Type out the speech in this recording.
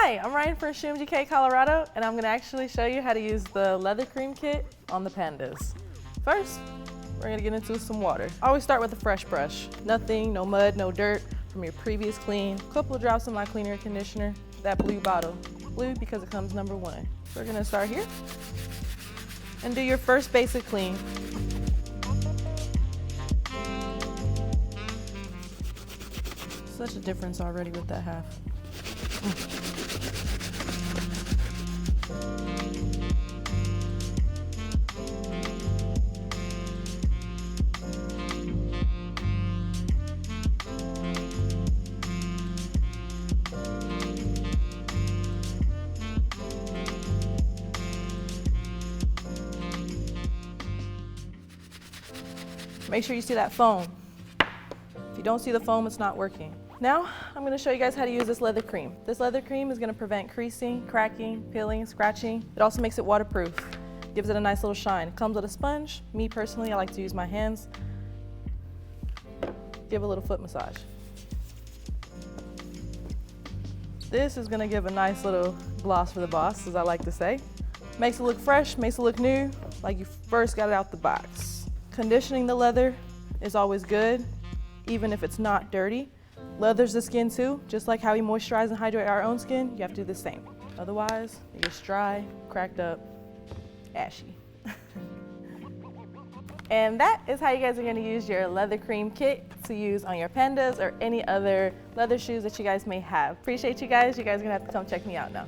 Hi, I'm Ryan from Shoe MGK, Colorado, and I'm going to actually show you how to use the leather cream kit on the Pandas. First, we're going to get into some water. Always start with a fresh brush. Nothing, no mud, no dirt from your previous clean. A couple of drops of my cleaner and conditioner. That blue bottle. Blue because it comes number 1. So we're going to start here and do your first basic clean. Such a difference already with that half. Make sure you see that foam. If you don't see the foam, it's not working. Now, I'm going to show you guys how to use this leather cream. This leather cream is going to prevent creasing, cracking, peeling, scratching. It also makes it waterproof. Gives it a nice little shine. It comes with a sponge. Me personally, I like to use my hands. Give a little foot massage. This is going to give a nice little gloss for the boss, as I like to say. Makes it look fresh, makes it look new, like you first got it out the box. Conditioning the leather is always good, even if it's not dirty. Leathers the skin too, just like how we moisturize and hydrate our own skin, you have to do the same. Otherwise, it gets dry, cracked up, ashy. And that is how you guys are going to use your leather cream kit to use on your Pandas or any other leather shoes that you guys may have. Appreciate you guys. You guys are going to have to come check me out now.